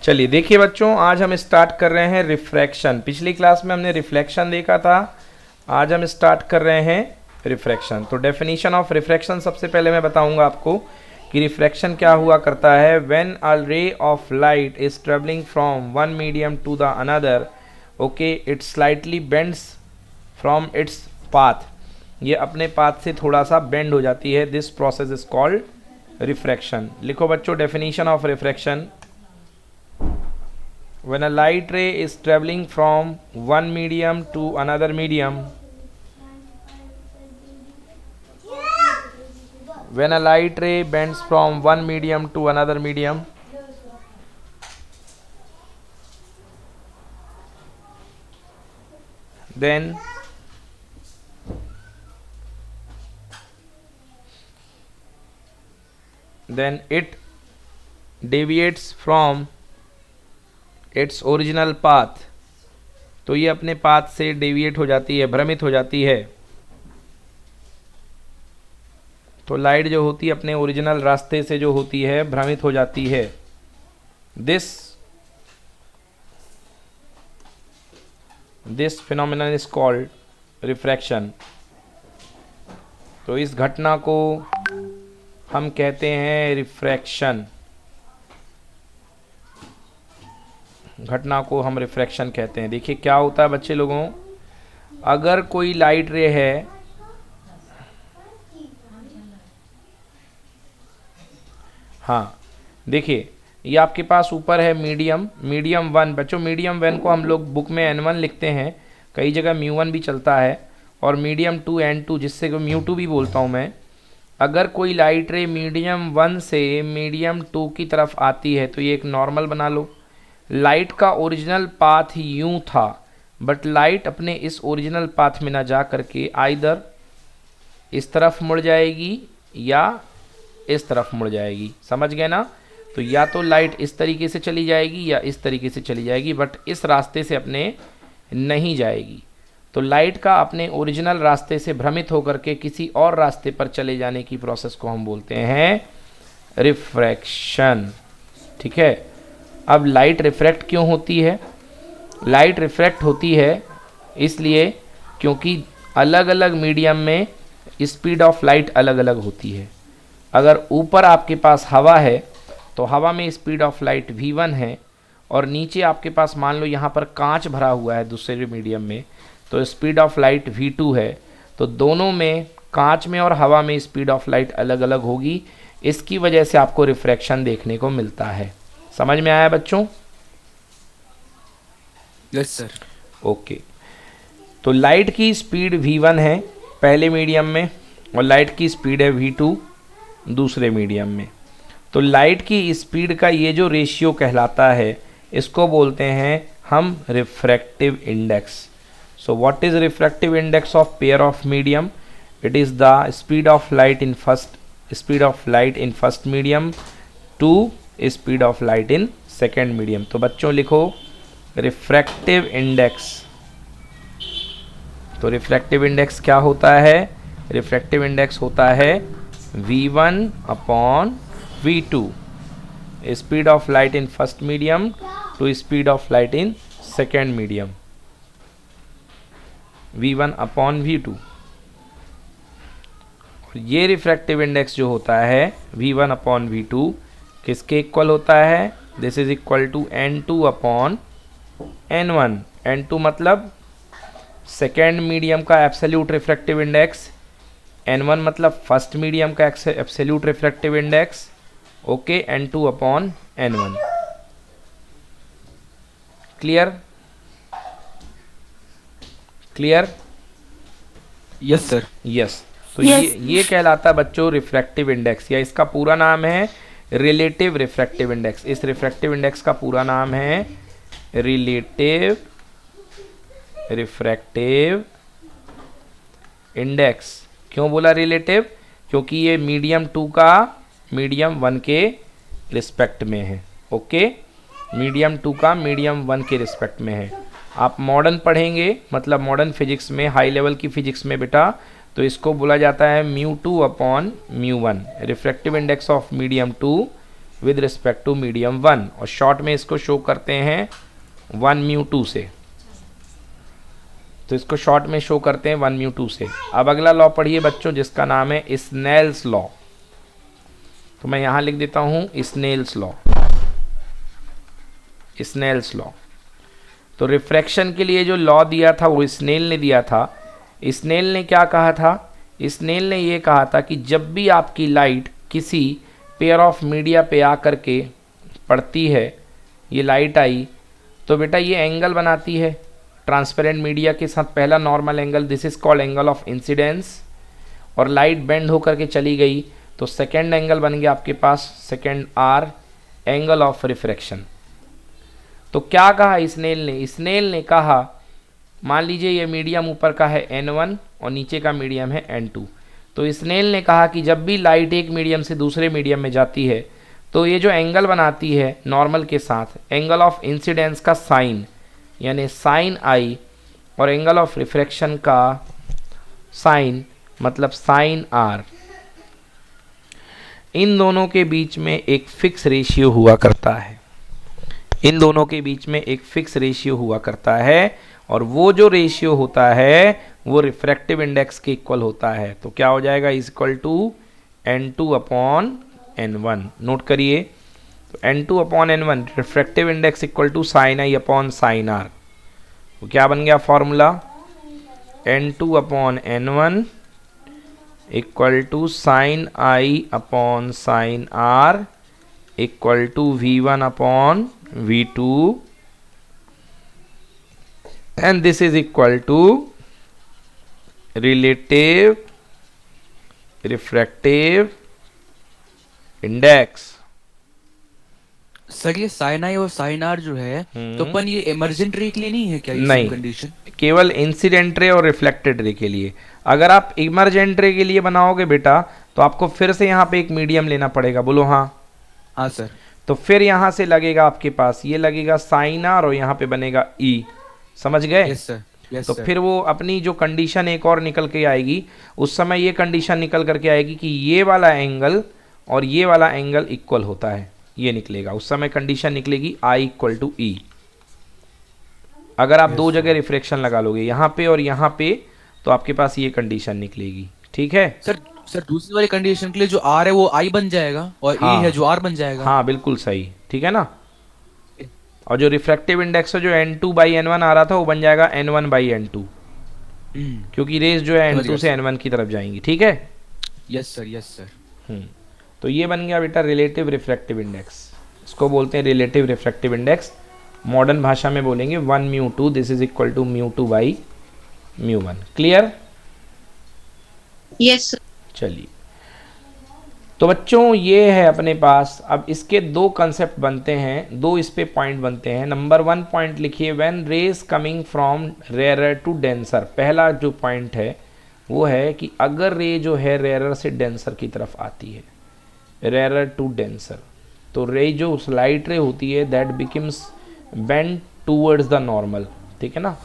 चलिए देखिए बच्चों, आज हम स्टार्ट कर रहे हैं रिफ्रैक्शन। पिछली क्लास में हमने रिफ्लेक्शन देखा था, आज हम स्टार्ट कर रहे हैं रिफ्रैक्शन। तो डेफिनेशन ऑफ रिफ्रैक्शन सबसे पहले मैं बताऊंगा आपको कि रिफ्रैक्शन क्या हुआ करता है। When a ray of light is travelling from one medium to the another, okay, it slightly bends from its path. ये अपने पाथ से थोड़ा सा बेंड हो जाती है। This process is called refraction. लिखो बच्चों definition of refraction. When a light ray is traveling from one medium to another medium, when a light ray bends from one medium to another medium, then it deviates from its original path. तो ये अपने path से deviate हो जाती है, भ्रमित हो जाती है। तो लाइट जो होती है अपने ओरिजिनल रास्ते से जो होती है भ्रमित हो जाती है। This phenomenon is called refraction. तो इस घटना को हम कहते हैं रिफ्रैक्शन। घटना को हम रिफ्रैक्शन कहते हैं। देखिए क्या होता है बच्चे लोगों, अगर कोई लाइट रे है, हाँ देखिए ये आपके पास ऊपर है मीडियम वन। बच्चों मीडियम वन को हम लोग बुक में N1 लिखते हैं, कई जगह म्यू1 भी चलता है, और मीडियम टू N2 जिससे को म्यू2 भी बोलता हूँ मैं। अगर कोई लाइट रे मीडियम वन से मीडियम टू की तरफ आती है तो ये एक नॉर्मल बना लो। लाइट का ओरिजिनल पाथ यूं था, बट लाइट अपने इस ओरिजिनल पाथ में ना जा करके आइदर इस तरफ मुड़ जाएगी या इस तरफ मुड़ जाएगी। समझ गए ना? तो या तो लाइट इस तरीके से चली जाएगी या इस तरीके से चली जाएगी, बट इस रास्ते से अपने नहीं जाएगी। तो लाइट का अपने ओरिजिनल रास्ते से भ्रमित होकर के किसी और रास्ते पर चले जाने की प्रोसेस को हम बोलते हैं रिफ्रैक्शन। ठीक है। अब लाइट रिफ्रैक्ट क्यों होती है? लाइट रिफ्रैक्ट होती है इसलिए क्योंकि अलग अलग मीडियम में स्पीड ऑफ लाइट अलग अलग होती है। अगर ऊपर आपके पास हवा है तो हवा में स्पीड ऑफ लाइट v1 है, और नीचे आपके पास मान लो यहाँ पर कांच भरा हुआ है दूसरे मीडियम में, तो स्पीड ऑफ लाइट v2 है। तो दोनों में, कांच में और हवा में, स्पीड ऑफ लाइट अलग अलग होगी। इसकी वजह से आपको रिफ्रैक्शन देखने को मिलता है। समझ में आया बच्चों? Yes sir. ओके। तो लाइट की स्पीड v1 है पहले मीडियम में, और लाइट की स्पीड है v2 दूसरे मीडियम में। तो लाइट की स्पीड का ये जो रेशियो कहलाता है, इसको बोलते हैं हम refractive index. So what is refractive index of pair of medium? It is the speed of light in first medium to speed of light in second medium. तो बच्चों लिखो रिफ्रैक्टिव इंडेक्स। तो रिफ्रैक्टिव इंडेक्स क्या होता है? Refractive index होता है v1 upon v2, speed of light in first medium to speed of light in second medium, v1 upon v2। ये रिफ्रैक्टिव इंडेक्स जो होता है v1 अपॉन v2 किसके इक्वल होता है? This is equal to n2 upon n1। n2 मतलब second medium का absolute refractive index, n1 मतलब फर्स्ट मीडियम का absolute refractive index. Okay, n2 upon n1। Clear? Yes sir. Yes. तो ये कहलाता है बच्चों रिफ्रैक्टिव इंडेक्स, या इसका पूरा नाम है रिलेटिव रिफ्रैक्टिव इंडेक्स। इस रिफ्रैक्टिव इंडेक्स का पूरा नाम है रिलेटिव रिफ्रैक्टिव इंडेक्स। क्यों बोला रिलेटिव? क्योंकि ये मीडियम 2 का मीडियम 1 के रिस्पेक्ट में है। ओके, मीडियम 2 का मीडियम 1 के रिस्पेक्ट में है। आप मॉडर्न पढ़ेंगे, मतलब मॉडर्न फिजिक्स में, हाई लेवल की फिजिक्स में बेटा, तो इसको बोला जाता है μ2 upon μ1। Refractive index of medium 2 with respect to medium 1, और शॉर्ट में इसको शो करते हैं 1μ2 से। तो इसको शॉर्ट में शो करते हैं 1μ2 से। अब अगला लॉ पढ़िए बच्चों, जिसका नाम है स्नेल्स लॉ। तो मैं यहां लिख देता हूं स्नेल्स लॉ। स्नेल्स लॉ, तो रिफ्रैक्शन के लिए जो लॉ दिया था वो स्नेल ने दिया था। स्नेल ने क्या कहा था? स्नेल ने ये कहा था कि जब भी आपकी लाइट किसी पेयर ऑफ मीडिया पे आकर के पड़ती है, ये लाइट आई, तो बेटा ये एंगल बनाती है ट्रांसपेरेंट मीडिया के साथ, पहला normal angle, this is called angle of incidence. और लाइट बेंड होकर के चली गई तो सेकेंड एंगल बन गया आपके पास, second r, angle of refraction. तो क्या कहा स्नेल ने? स्नेल ने कहा मान लीजिए ये मीडियम ऊपर का है n1 और नीचे का मीडियम है n2। तो स्नेल ने कहा कि जब भी लाइट एक मीडियम से दूसरे मीडियम में जाती है तो ये जो एंगल बनाती है नॉर्मल के साथ, एंगल ऑफ इंसिडेंस का साइन यानी साइन आई, और एंगल ऑफ रिफ्रैक्शन का साइन मतलब साइन आर, इन दोनों के बीच में एक फिक्स रेशियो हुआ करता है। इन दोनों के बीच में एक फिक्स रेशियो हुआ करता है, और वो जो रेशियो होता है वो रिफ्रैक्टिव इंडेक्स के इक्वल होता है। तो क्या हो जाएगा? Is equal to n2 upon n1। Note करिए, तो n2 upon n1 refractive index equal to sine I upon sine R. तो क्या बन गया formula? n2 upon n1 equal to sine I upon sine R equal to v1 upon v2, and this is equal to relative refractive index। Sir ये sine I और sine are जो है तो अपन ये इमर्जेंट रे के लिए नहीं है क्या? ये नहीं, कंडीशन केवल इंसिडेंट रे और रिफ्लेक्टेड रे के लिए। अगर आप इमर्जेंट रे के लिए बनाओगे बेटा तो आपको फिर से यहाँ पे एक मीडियम लेना पड़ेगा। बोलो हाँ। हाँ सर। तो फिर यहाँ से लगेगा आपके पास, ये लगेगा साइन आर और यहाँ पे बनेगा ई। समझ गए? यस सर, यस तो सर। फिर वो अपनी जो कंडीशन एक और निकल के आएगी, उस समय ये कंडीशन निकल करके आएगी कि ये वाला एंगल और ये वाला एंगल इक्वल होता है, ये निकलेगा। उस समय कंडीशन निकलेगी आई इक्वल टू ई। अगर आप दो जगह रिफ्रैक्शन लगा लोगे, यहाँ पे और यहाँ पे, तो आपके पास ये कंडीशन निकलेगी। ठीक है सर? सर दूसरी वाली कंडीशन के लिए जो आर है वो आई बन जाएगा और ई है जो आर बन जाएगा। हाँ बिल्कुल सही, ठीक है ना। और जो रिफ्रैक्टिव इंडेक्स है जो n2/n1 आ रहा था वो बन जाएगा n1/n2, क्योंकि रेस जो है n2 से n1 की तरफ जाएंगी। ठीक है? Yes sir, yes sir. तो ये बन गया बेटा रिलेटिव रिफ्रैक्टिव इंडेक्स। इसको बोलते हैं रिलेटिव रिफ्रैक्टिव इंडेक्स। मॉडर्न भाषा में बोलेंगे 1μ2, this is equal to μ2/μ1। Clear? Yes. चलिए, तो बच्चों ये है अपने पास। अब इसके दो कंसेप्ट बनते हैं, दो इस पे पॉइंट बनते हैं। नंबर 1 पॉइंट लिखिए, when rays coming from rare to denser. पहला जो पॉइंट है वो है कि अगर रे जो है रेयर से डेंसर की तरफ आती है, रेयर टू डेंसर, तो रे जो लाइट रे होती है that becomes bend towards the normal. ठीक है ना।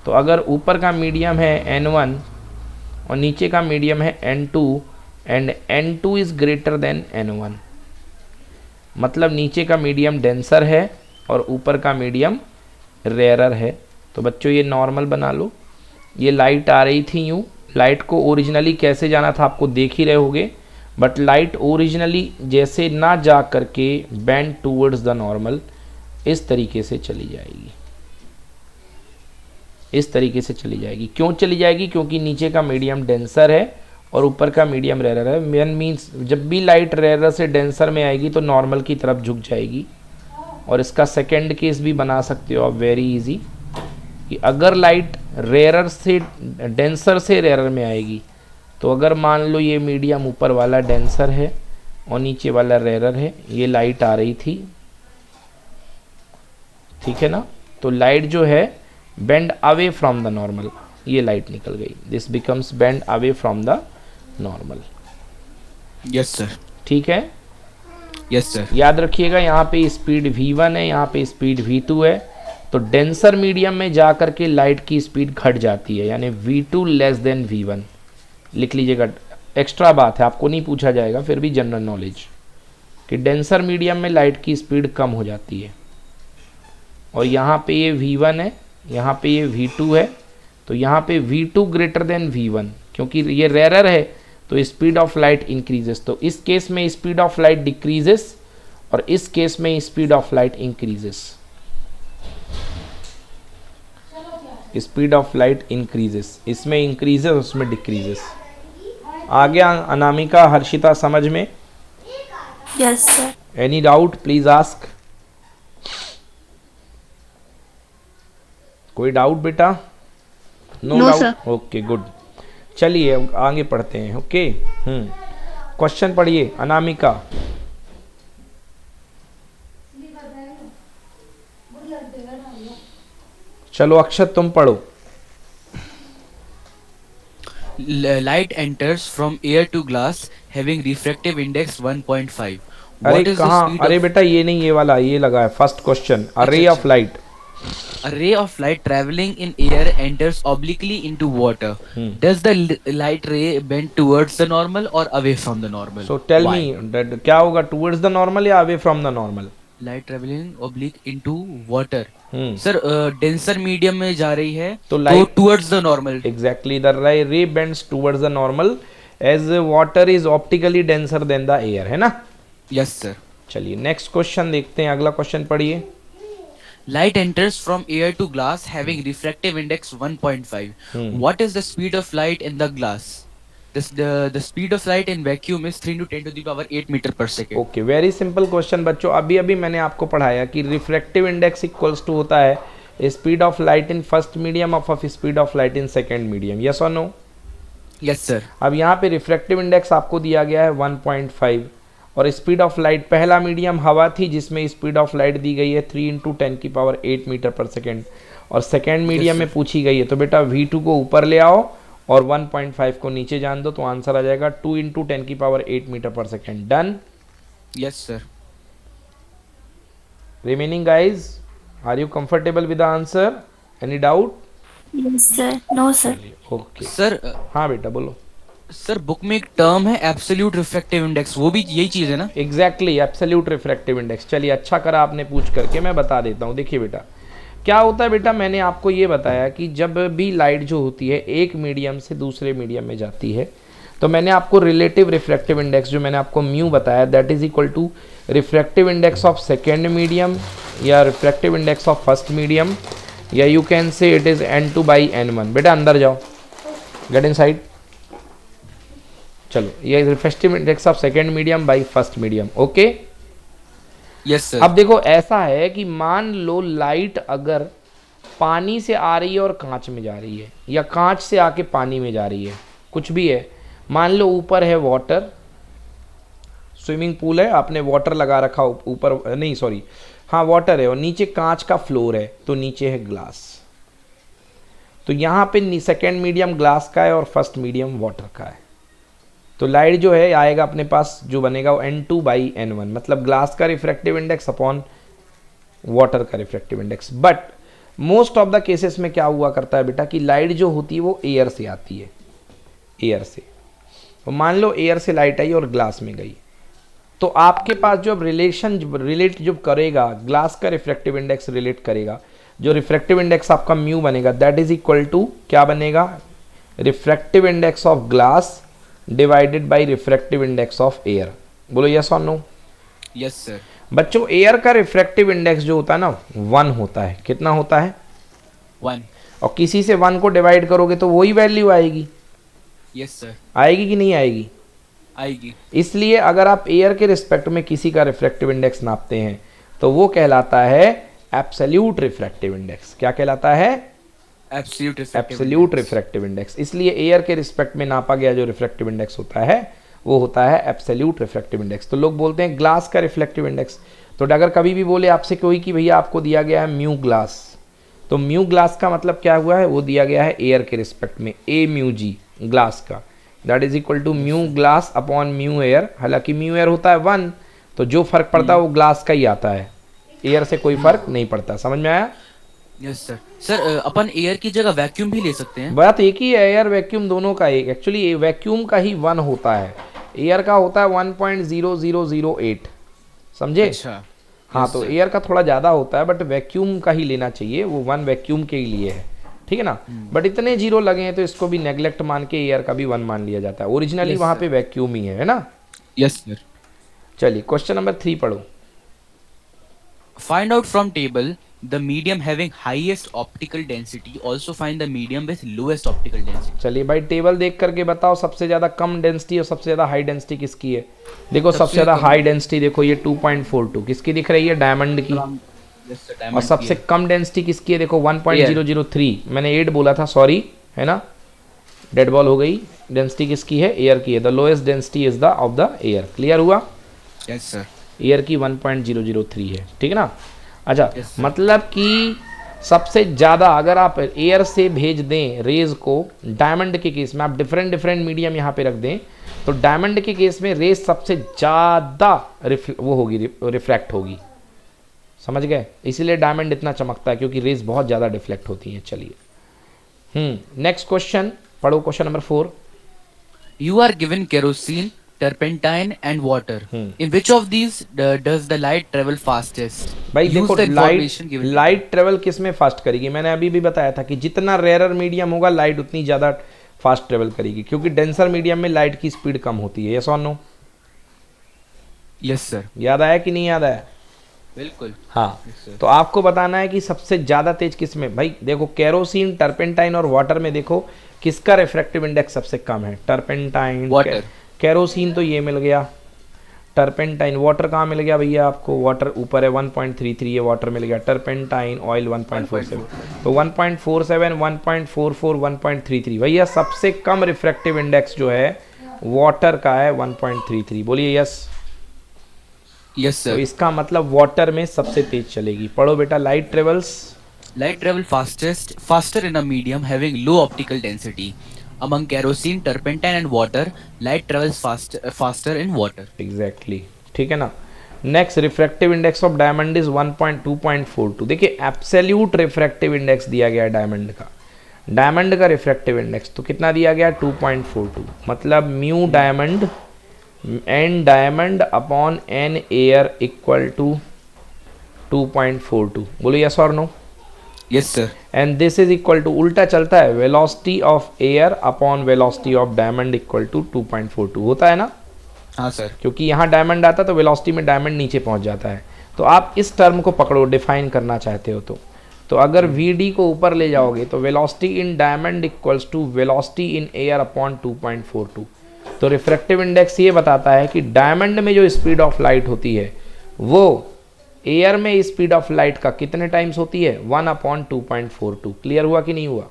तो अगर ऊपर का मीडियम है n1 और नीचे का मीडियम है n2 and n2 is greater than n1, मतलब नीचे का मीडियम डेंसर है और ऊपर का मीडियम रेयरर है। तो बच्चों ये नॉर्मल बना लो। ये लाइट आ रही थी यूँ, लाइट को ओरिजिनली कैसे जाना था आपको देख ही रहे होगे, बट लाइट ओरिजिनली जैसे ना जा करके बेंड टूवर्ड्स द नॉर्मल, इस तरीके से चली जाएगी, इस तरीके से चली जाएगी। क्यों चली जाएगी? क्योंकि नीचे का मीडियम डेंसर है और ऊपर का मीडियम रेयर है। मेन मीन्स जब भी लाइट रेयर से डेंसर में आएगी तो नॉर्मल की तरफ झुक जाएगी। और इसका सेकेंड केस भी बना सकते हो आप वेरी इजी, कि अगर लाइट रेयर से डेंसर से रेयर में आएगी, तो अगर मान लो ये मीडियम ऊपर वाला डेंसर है और नीचे वाला रेयर है, ये लाइट आ रही थी, ठीक है ना, तो लाइट जो है bend away from the normal, ये लाइट निकल गई, this becomes bend away from the normal. Yes sir. ठीक है? Yes sir. याद रखिएगा यहाँ पे स्पीड v1 है, यहाँ पे स्पीड v2 है, तो डेंसर मीडियम में जा करके लाइट की स्पीड घट जाती है, यानी v2 लेस देन v1। लिख लीजिएगा, एक्स्ट्रा बात है, आपको नहीं पूछा जाएगा, फिर भी जनरल नॉलेज। कि डेंसर मीडियम में लाइट की स्पीड कम हो जाती है, और यहाँ पे ये V1 है, यहाँ पे ये V2 है, तो यहाँ पे V2 ग्रेटर देन V1, क्योंकि ये रेयर है तो स्पीड ऑफ लाइट इंक्रीजेस। तो इस केस में स्पीड ऑफ लाइट डिक्रीजेस और इस केस में speed of light increases. Speed of light increases, इसमें इंक्रीजेस उसमें डिक्रीजेस। आ गया अनामिका, हर्षिता समझ में? Yes sir. Any doubt please ask. कोई डाउट बेटा? No doubt, okay good. चलिए अब आगे पढ़ते हैं। ओके क्वेश्चन पढ़िए अनामिका। चलो अक्षत तुम पढ़ो। Light enters from air to glass having refractive index 1.5. अरे कहाँ? अरे बेटा ये नहीं, ये वाला, ये लगा है first question. A ray of light, A ray of light traveling in air enters obliquely into water. Does the light ray bend towards the normal or away from the normal? So tell Why? Me क्या होगा, towards the normal या away from the normal? Light traveling oblique into water. Sir denser medium में जा रही है तो तो light- towards the normal. Exactly, the ray bends towards the normal as water is optically denser than the air, है ना? Yes sir. चलिए next question देखते हैं, अगला क्वेश्चन पढ़िए। Light enters from air to glass having refractive index 1.5. What is the speed of light in the glass? The speed of light in vacuum is 3 into 10 to the power 8 meter per second. Okay, very simple question बच्चों। अभी अभी मैंने आपको पढ़ाया कि refractive index equals to होता है speed of light in first medium of speed of light in second medium. Yes और नो? Yes sir. अब यहाँ पे रिफ्रैक्टिव इंडेक्स आपको दिया गया है 1.5 और स्पीड ऑफ लाइट, पहला मीडियम हवा थी जिसमें स्पीड ऑफ लाइट दी गई है 3 इंटू 10 की पावर 8 मीटर पर सेकेंड, और सेकेंड मीडियम में पूछी गई है। तो बेटा V2 को ऊपर ले आओ और 1.5 को नीचे जान दो, तो आंसर आ जाएगा 2 इंटू 10 की पावर 8 मीटर पर second. Done? Yes sir. Remaining guys, are you comfortable with the answer? Any doubt? Yes sir. No sir. Okay sir हाँ बेटा बोलो। सर बुक में एक टर्म है एब्सोल्यूट रिफ्रैक्टिव इंडेक्स, वो भी यही चीज है ना? Exactly, absolute refractive index. चलिए अच्छा करा आपने पूछ करके, मैं बता देता हूँ। देखिए बेटा क्या होता है, बेटा मैंने आपको ये बताया कि जब भी लाइट जो होती है एक मीडियम से दूसरे मीडियम में जाती है, तो मैंने आपको रिलेटिव रिफ्रैक्टिव इंडेक्स जो मैंने आपको म्यू बताया, that is equal to refractive index of second medium या refractive index of first medium, या you can say it is N2/N1। बेटा अंदर जाओ, गेट इन साइड। चलो ये refractive index of second medium by first medium. Okay yes sir. अब देखो ऐसा है कि मान लो लाइट अगर पानी से आ रही है और कांच में जा रही है, या कांच से आके पानी में जा रही है, कुछ भी है। मान लो ऊपर है वाटर, स्विमिंग पूल है, आपने वाटर लगा रखा ऊपर, नहीं सॉरी हाँ वाटर है, और नीचे कांच का फ्लोर है, तो नीचे है ग्लास। तो यहाँ पे सेकेंड मीडियम ग्लास का है और फर्स्ट मीडियम वाटर का है। तो लाइट जो है आएगा अपने पास, जो बनेगा वो N2/N1, मतलब ग्लास का रिफ्रैक्टिव इंडेक्स अपॉन वाटर का refractive index. But most of the cases में क्या हुआ करता है बेटा कि लाइट जो होती है वो एयर से आती है, एयर से। तो मान लो एयर से लाइट आई और ग्लास में गई, तो आपके पास जो रिलेट जो करेगा, ग्लास का रिफ्रैक्टिव इंडेक्स रिलेट करेगा, जो रिफ्रैक्टिव इंडेक्स आपका म्यू बनेगा, दैट इज इक्वल टू क्या बनेगा, refractive index of glass divided by refractive index of air. बोलो यस और नो? Yes sir. बच्चों एयर का रिफ्रैक्टिव इंडेक्स जो होता है ना 1 होता है। कितना होता है? 1। और किसी से 1 को डिवाइड करोगे तो वही वैल्यू आएगी। Yes sir. आएगी कि नहीं आएगी? आएगी। इसलिए अगर आप एयर के रिस्पेक्ट में किसी का रिफ्रैक्टिव इंडेक्स नापते हैं तो वो कहलाता है एब्सोल्यूट रिफ्रैक्टिव इंडेक्स। क्या कहलाता है? Absolute refractive index. इसलिए एयर के रिस्पेक्ट में नापा गया जो रिफ्रैक्टिव इंडेक्स होता है वो होता है एब्सोल्यूट रिफ्रैक्टिव इंडेक्स। तो लोग बोलते हैं ग्लास का रिफ्लेक्टिव इंडेक्स। तो अगर कभी भी बोले आपसे कोई कि भैया आपको दिया गया है म्यू ग्लास, तो म्यू ग्लास का मतलब क्या हुआ है, वो दिया गया है एयर के रिस्पेक्ट में, ए म्यू जी ग्लास का, that is equal to mu glass upon mu air. हालांकि म्यू एयर होता है 1, तो जो फर्क पड़ता है वो ग्लास का ही आता है, एयर से कोई फर्क नहीं पड़ता। समझ में आया? Yes sir. सर अपन एयर की जगह वैक्यूम भी ले सकते हैं? बात एक ही है, एयर वैक्यूम दोनों का एक। एक्चुअली वैक्यूम का ही 1 होता है, एयर का होता है 1.0008। समझे? अच्छा। हाँ, Yes, तो sir. एयर का थोड़ा ज़्यादा होता है, बट वैक्यूम का ही लेना चाहिए, वो वन वैक्यूम के ही लिए है, ठीक है ना। बट इतने जीरो लगे हैं तो इसको भी नेग्लेक्ट मान के एयर का भी वन मान लिया जाता है, ओरिजिनली Yes, वहाँ sir. पे वैक्यूम ही है ना। Yes, sir. चलिए क्वेश्चन नंबर 3 पढ़ो। Find out from table the medium having highest optical density. Also find the medium with lowest optical density. चलिए भाई टेबल देख करके बताओ सबसे ज़्यादा कम डेंसिटी और सबसे ज़्यादा हाई डेंसिटी किसकी है। देखो सबसे सबसे ज़्यादा कम- हाई डेंसिटी देखो ये 2.42 किसकी दिख रही है, डायमंड की। Yes, sir. और Diamond सबसे की है। कम डेंसिटी किसकी है, देखो 1.003, मैंने 8 बोला था, सॉरी, है ना, डेड बॉल हो गई। डेंसिटी किसकी है, एयर की है। The lowest density is the of the air. Clear हुआ? Yes, sir. एयर की 1.003 है, ठीक है ना। अच्छा, Yes, sir. मतलब कि सबसे ज़्यादा अगर आप एयर से भेज दें रेज को, डायमंड के केस में आप डिफरेंट डिफरेंट मीडियम यहाँ पे रख दें, तो डायमंड के केस में रेज सबसे ज़्यादा वो होगी, रिफ्रैक्ट होगी, समझ गए। इसीलिए डायमंड इतना चमकता है क्योंकि रेज बहुत ज़्यादा डिफ्लेक्ट होती हैं। चलिए नेक्स्ट क्वेश्चन पढ़ो, question number 4। You are given kerosene, turpentine, and water. In which of these does the light travel fastest? भाई Use देखो the information given. Light travel किस में फास्ट करेगी, मैंने अभी भी बताया था कि जितना रेयरर मीडियम होगा लाइट उतनी ज़्यादा फास्ट ट्रेवल करेगी, क्योंकि डेंसर मीडियम में लाइट की स्पीड कम होती है। यस और नो? Yes, sir. याद आया कि नहीं याद आया? बिल्कुल। हाँ, Yes, sir. तो आपको बताना है कि सबसे ज़्यादा तेज किस में। भाई देखो केरोसिन, टर्पेंटाइन और वाटर में देखो किसका रिफ्रैक्टिव इंडेक्स सबसे कम है, टर्पेंटाइन, Water. केरोसिन तो ये मिल गया, टर्पेंटाइन, वाटर कहाँ मिल गया भैया आपको, वाटर ऊपर है 1.33, ये वाटर मिल गया, टर्पेंटाइन ऑयल 1.47, तो 1.47, 1.44, 1.33, भैया सबसे कम रिफ्रैक्टिव इंडेक्स जो है वाटर का है 1.33। बोलिए यस। Yes, तो sir. इसका मतलब वाटर में सबसे तेज चलेगी। पढ़ो बेटा, light travels Light travel faster in a medium having low optical density. Among kerosene, turpentine, and water, light travels faster in water. Exactly, ठीक है ना। Next, refractive index of diamond is 1.2.42। देखिए एब्सोल्यूट रिफ्रैक्टिव इंडेक्स दिया गया है diamond का, diamond का refractive index तो कितना दिया गया, 2.42, मतलब mu diamond n diamond upon n air equal to 2.42। बोलो यस और no? Yes, sir. And this is equal to, उल्टा चलता है, velocity of air upon velocity of diamond equal to 2.42 होता है ना, हाँ सर। क्योंकि यहाँ डायमंड आता है तो वेलोसिटी में डायमंड नीचे पहुँच जाता है। तो आप इस टर्म को पकड़ो, डिफाइन करना चाहते हो तो अगर वी को ऊपर ले जाओगे तो velocity in diamond equals to velocity in air upon 2.42। तो रिफ्रैक्टिव इंडेक्स ये बताता है कि डायमंड में जो स्पीड ऑफ लाइट होती है वो एयर में स्पीड ऑफ लाइट का कितने टाइम्स होती है, 1/2.42। क्लियर हुआ कि नहीं हुआ?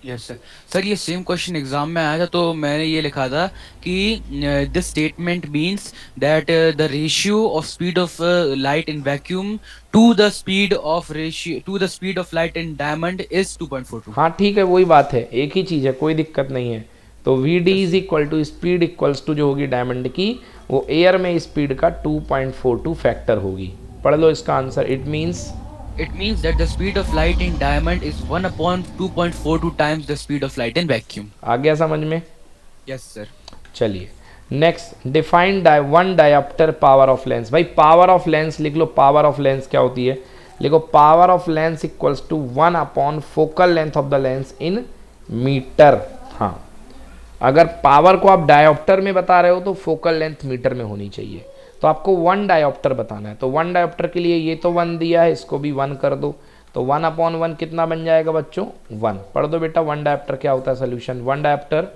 Yes sir. सर ये सेम क्वेश्चन एग्जाम में आया था तो मैंने ये लिखा था कि this statement means that the ratio of speed of light in vacuum to the speed of light in diamond is 2.42। हाँ ठीक है, वही बात है, एक ही चीज़ है, कोई दिक्कत नहीं है। तो V D is equal to speed equals to जो होगी डायमंड की, वो एयर में स्पीड का 2.42 फैक्टर होगी। पढ़ लो इसका answer. It means that the speed of light in diamond is 1/2.42 times the speed of light in vacuum. आ गया समझ में? Yes sir. चलिए next, define one dioptre power of lens. भाई पावर ऑफ लेंस लिख लो, पावर ऑफ लेंस क्या होती है, लिखो power of lens equals to 1 focal length of the lens in metre. हाँ, अगर पावर को आप डायोप्टर में बता रहे हो तो फोकल लेंथ मीटर में होनी चाहिए। तो आपको 1 डायोप्टर बताना है, तो 1 डायोप्टर के लिए ये तो 1 दिया है, इसको भी 1 कर दो, तो 1/1 कितना बन जाएगा बच्चों, 1। पढ़ दो बेटा 1 डायोप्टर क्या होता है, solution. 1 dioptre,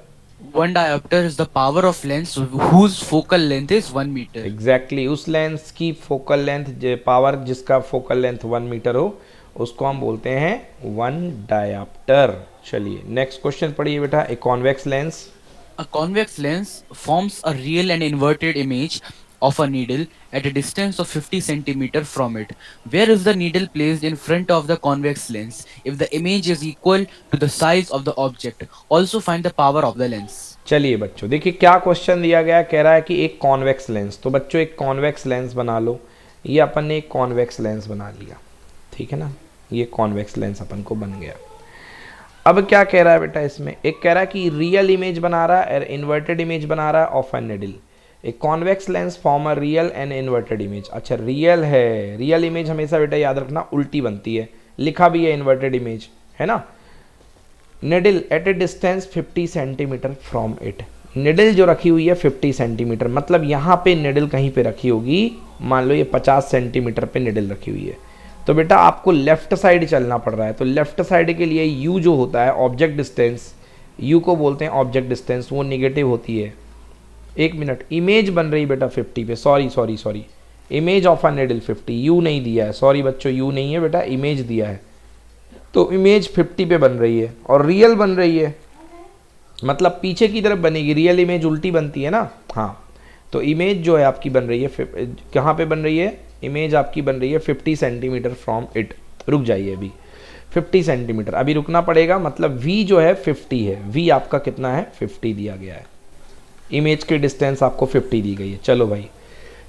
One diopter is the power of lens whose focal length is 1 meter. Exactly उस लेंस की फोकल लेंथ, पावर जिसका फोकल लेंथ 1 मीटर हो, उसको हम बोलते हैं 1 डायोप्टर। चलिए नेक्स्ट क्वेश्चन पढ़िए बेटा, ए convex lens. A convex lens forms a real and inverted image of a needle at a distance of 50 centimeter from it. Where is the needle placed in front of the convex lens if the image is equal to the size of the object? Also find the power of the lens. चलिए बच्चों देखिए क्या question दिया गया है, कह रहा है कि एक कॉन्वेक्स लेंस, तो बच्चों एक कॉन्वेक्स लेंस बना लो। ये अपन ने एक कॉन्वेक्स लेंस बना लिया, ठीक है ना, ये कॉन्वेक्स लेंस अपन को बन गया। अब क्या कह रहा है बेटा इसमें, एक कह रहा है कि रियल इमेज बना रहा है और इन्वर्टेड इमेज बना रहा है of an needle. A convex lens form a real and inverted image. अच्छा रियल है, रियल इमेज हमेशा बेटा याद रखना उल्टी बनती है, लिखा भी है इन्वर्टेड इमेज, है ना। Needle at a distance 50 centimetre from it. Needle जो रखी हुई है 50 सेंटीमीटर, मतलब यहाँ पे निडल कहीं पे रखी होगी, मान लो ये 50 सेंटीमीटर पे निडल रखी हुई है, तो बेटा आपको लेफ्ट साइड चलना पड़ रहा है। तो लेफ्ट साइड के लिए यू जो होता है ऑब्जेक्ट डिस्टेंस, यू को बोलते हैं ऑब्जेक्ट डिस्टेंस, वो निगेटिव होती है। एक मिनट, इमेज बन रही बेटा 50 पे, sorry, image of a needle 50, you नहीं दिया है, सॉरी बच्चों यू नहीं है बेटा, इमेज दिया है। तो इमेज 50 पे बन रही है और रियल बन रही है, मतलब पीछे की तरफ बनेगी, रियल इमेज उल्टी बनती है ना। हाँ, तो इमेज जो है आपकी बन रही है, कहाँ पे बन रही है, इमेज आपकी बन रही है 50 सेंटीमीटर फ्रॉम इट। रुक जाइए अभी, 50 सेंटीमीटर अभी रुकना पड़ेगा, मतलब v जो है 50 है, v आपका कितना है 50 दिया गया है, इमेज की डिस्टेंस आपको 50 दी गई है। चलो भाई,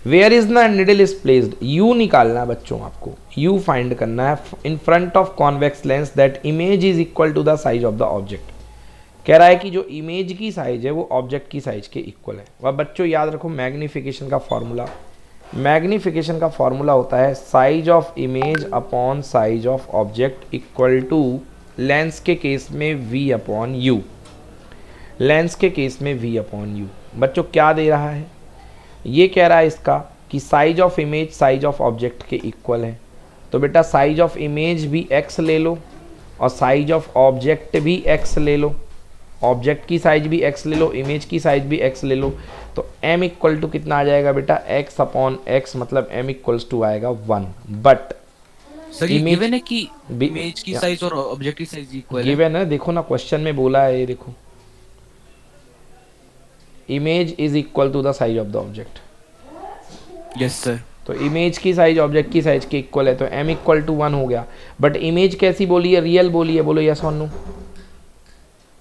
where is the needle is placed, u निकालना है बच्चों, आपको u फाइंड करना है in front of convex lens that image is equal to the size of the object. कह रहा है कि जो इमेज की साइज है वो ऑब्जेक्ट की साइज के इक्वल है। वह बच्चों याद रखो मैग्नीफिकेशन का फॉर्मूला, मैग्नीफिकेशन का फॉर्मूला होता है size of image upon size of object equal to lens के केस में v अपॉन यू, लेंस के केस में v अपॉन यू। बच्चों क्या दे रहा है, ये कह रहा है इसका कि size of image size of object के इक्वल है। तो बेटा साइज ऑफ इमेज भी x ले लो और साइज ऑफ ऑब्जेक्ट भी x ले लो, ऑब्जेक्ट की साइज भी x ले लो, इमेज की साइज भी x ले लो। तो m इक्वल टू कितना आ जाएगा बेटा, x अपॉन x, मतलब m इक्वल्स टू आएगा 1। बट सर ये गिवन है कि इमेज की साइज और ऑब्जेक्ट की साइज इक्वल है। गिवन है, देखो ना क्वेश्चन में बोला है, ये देखो image is equal to the size of the object. Yes sir. तो इमेज की साइज ऑब्जेक्ट की साइज के इक्वल है, तो m इक्वल टू 1 हो गया। बट इमेज कैसी बोली है, रियल बोली है, बोलो यस और नो।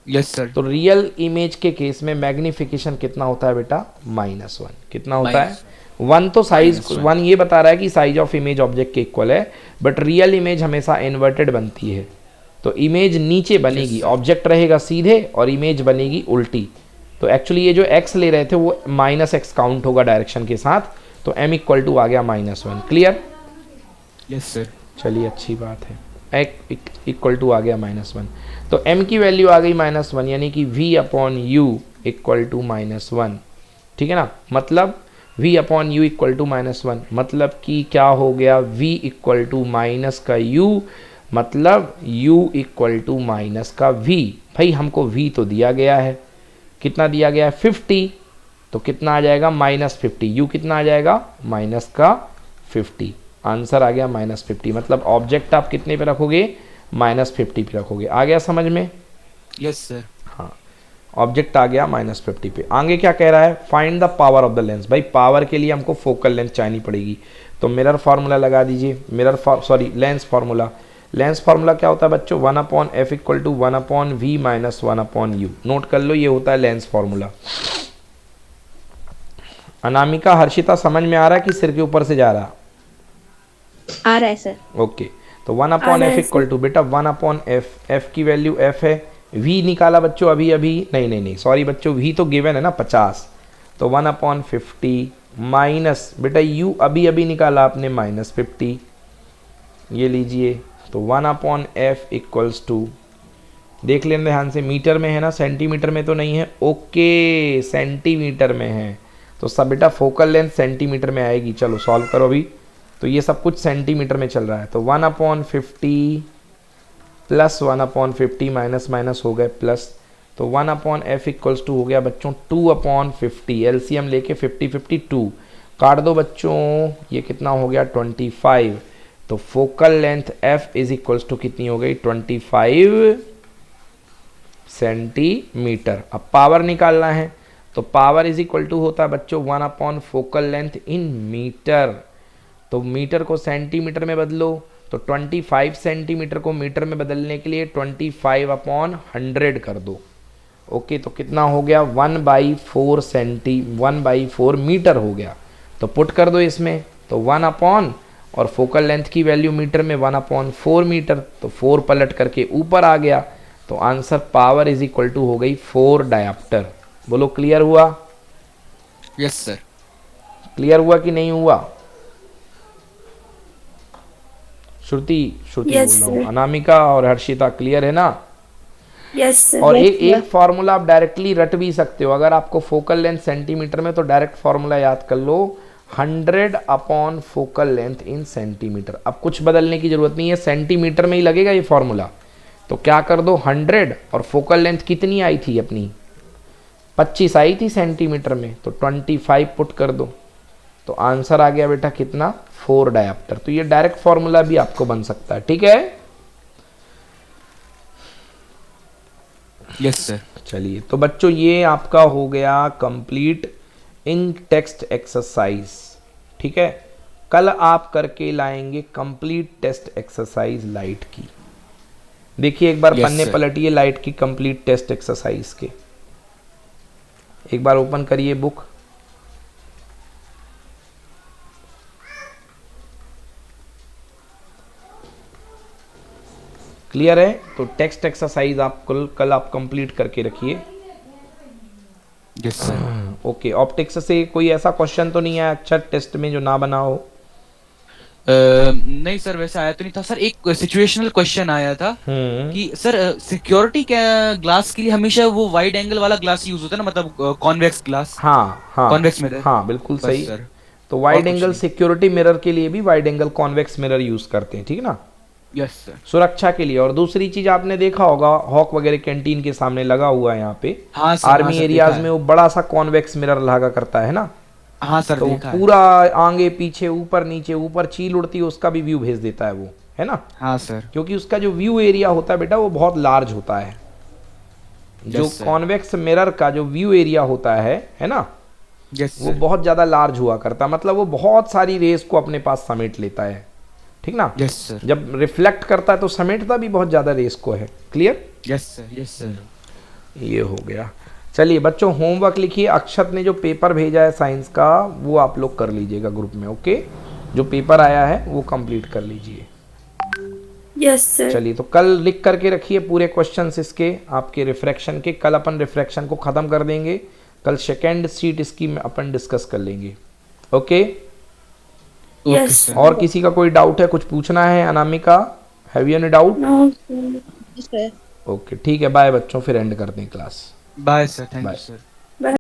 Yes sir. तो रियल इमेज के केस में मैग्नीफिकेशन कितना होता है बेटा, -1। कितना होता है 1। तो साइज 1 ये बता रहा है कि साइज ऑफ इमेज ऑब्जेक्ट के इक्वल है, बट रियल इमेज हमेशा इन्वर्टेड बनती है। तो इमेज नीचे बनेगी, ऑब्जेक्ट रहेगा सीधे और इमेज बनेगी उल्टी। तो एक्चुअली ये जो x ले रहे थे वो -x काउंट होगा डायरेक्शन के साथ, तो m इक्वल टू आ गया -1। क्लियर? Yes sir. चलिए अच्छी बात है, x इक्वल टू आ गया -1। तो m की वैल्यू आ गई -1, यानी कि v upon u equal to -1। ठीक है ना, मतलब v upon u equal to -1, मतलब कि क्या हो गया, v इक्वल टू माइनस का u, मतलब u इक्वल टू माइनस का v। भाई हमको v तो दिया गया है, कितना दिया गया है 50, तो कितना आ जाएगा -50, u कितना आ जाएगा माइनस का 50। आंसर आ गया -50, मतलब ऑब्जेक्ट आप कितने पे रखोगे, -50 पे रखोगे। आ गया समझ में? Yes sir. हाँ, ऑब्जेक्ट आ गया -50 पे। आगे क्या कह रहा है, find the power of the lens. भाई पावर के लिए हमको फोकल लेंथ चाहिए पड़ेगी, तो मिरर फार्मूला लगा दीजिए, लेंस फार्मूला। लेंस फार्मूला क्या होता है बच्चों, 1/f equal to 1/v minus 1/u। Note कर लो, ये होता है लेंस फार्मूला। अनामिका, हर्षिता समझ में आ रहा है कि सिर के ऊपर से जा रहा? आ रहा है सर। ओके, तो 1/f इक्वल टू बेटा 1/f, f की वैल्यू f है, v निकाला बच्चों अभी नहीं सॉरी बच्चों, v तो गिवन है ना 50, तो 1/50 माइनस बेटा u अभी निकाला आपने -50, ये लीजिए। तो 1/f इक्वल्स टू, देख लेना ध्यान से, मीटर में है ना, सेंटीमीटर में तो नहीं है। ओके, सेंटीमीटर में है, तो सब बेटा फोकल लेंथ सेंटीमीटर में आएगी। चलो सॉल्व करो अभी, तो ये सब कुछ सेंटीमीटर में चल रहा है। तो 1/50 प्लस 1/50 माइनस हो गए प्लस, तो 1/f इक्वल्स टू हो गया बच्चों 2/50। एलसीएम लेके 50 2 काट दो बच्चों, ये कितना हो गया 25। तो focal length f is equals to कितनी हो गई 25 सेंटीमीटर। अब पावर निकालना है, तो पावर इज इक्वल टू होता है बच्चों 1 फोकल लेंथ इन मीटर। तो मीटर को सेंटीमीटर में बदलो, तो 25 सेंटीमीटर को मीटर में बदलने के लिए 25/100 कर दो। ओके, तो कितना हो गया 1/4 मीटर हो गया। तो पुट कर दो इसमें, तो 1 और फोकल लेंथ की वैल्यू मीटर में 1/4 मीटर, तो 4 पलट करके ऊपर आ गया। तो answer power is equal to हो गई 4 डायोप्टर। बोलो क्लियर हुआ? Yes sir. क्लियर हुआ कि नहीं हुआ? श्रुति श्रुति Yes, बोल रहा हूँ, sir. अनामिका और हर्षिता क्लियर है ना? Yes, sir. और Yes, एक sir. एक फॉर्मूला आप डायरेक्टली रट भी सकते हो। अगर आपको फोकल लेंथ सेंटीमीटर में, तो डायरेक्ट फॉर्मूला याद कर लो, 100 upon focal length in centimetre. अब कुछ बदलने की जरूरत नहीं है, सेंटीमीटर में ही लगेगा ये फॉर्मूला। तो क्या कर दो, 100 और फोकल लेंथ कितनी आई थी अपनी, 25 आई थी सेंटीमीटर में, तो 25 पुट कर दो, तो आंसर आ गया बेटा कितना, 4 डायप्टर। तो ये डायरेक्ट फॉर्मूला भी आपको बन सकता है, ठीक है? Yes sir. चलिए, तो बच्चों ये आपका हो गया कंप्लीट इन टेक्स्ट एक्सरसाइज, ठीक है? कल आप करके लाएंगे कंप्लीट टेस्ट एक्सरसाइज लाइट की। देखिए एक बार Yes, पन्ने sir. पलटिए लाइट की कंप्लीट टेस्ट एक्सरसाइज के, एक बार ओपन करिए बुक। क्लियर है? तो टेक्स्ट एक्सरसाइज आप कल आप कंप्लीट करके रखिए। Yes sir. ओके, ऑप्टिक्स से कोई ऐसा क्वेश्चन तो नहीं आया अच्छा टेस्ट में जो ना बना हो? नहीं सर, वैसे आया तो नहीं था सर। एक सिचुएशनल क्वेश्चन आया था कि सर सिक्योरिटी ग्लास के लिए हमेशा वो वाइड एंगल वाला ग्लास यूज होता है ना, मतलब कॉन्वेक्स ग्लास। हाँ हाँ, कॉन्वेक्स मिरर। हाँ बिल्कुल बस सही। सर। तो वाइड कुछ एंगल नहीं। सिक्योरिटी मिरर के लिए भी wide angle convex mirror use करते हैं, ठीक ना? Yes sir. सुरक्षा के लिए। और दूसरी चीज आपने देखा होगा, हॉक वगैरह कैंटीन के सामने लगा हुआ है यहाँ पे, हाँ सर, आर्मी हाँ सर, एरियाज देखा में है। वो बड़ा सा कॉन्वेक्स मिरर लगा करता है ना, हाँ सर, तो देखा है। पूरा आगे पीछे ऊपर नीचे, ऊपर चील उड़ती है उसका भी व्यू भेज देता है वो, है ना? हाँ सर। क्योंकि उसका जो व्यू एरिया होता है बेटा वो बहुत लार्ज होता है। जो Yes, sir. कॉन्वेक्स मिरर का जो व्यू एरिया होता है ना, यस वो सर। बहुत ज़्यादा लार्ज हुआ करता है, मतलब वो बहुत सारी रेस को अपने पास समेट लेता है, ठीक ना? Yes sir. जब रिफ्लेक्ट करता है तो समेटता भी बहुत ज़्यादा रेस को है। Clear? Yes sir. Yes sir. ये हो गया। चलिए बच्चों, होमवर्क लिखिए। अक्षत ने जो पेपर भेजा है साइंस का वो आप लोग कर लीजिएगा ग्रुप में, ओके? जो पेपर आया है वो कंप्लीट कर लीजिए। Yes, sir. चलिए, तो कल लिख करके रखिए पूरे क्वेश्चंस इसके, आपके रिफ्रैक्शन के। कल अपन रिफ्रैक्शन को ख़त्म कर देंगे, कल सेकेंड सीट इसकी में अपन डिस्कस कर लेंगे, ओके? Yes, sir. sir. और किसी का कोई डाउट है, कुछ पूछना है? Anamika, have you any doubt? No, sir. Yes, sir. Okay, ठीक है, बाय बच्चों, फिर एंड करते हैं class. Bye sir. Thank you Bye. Sir.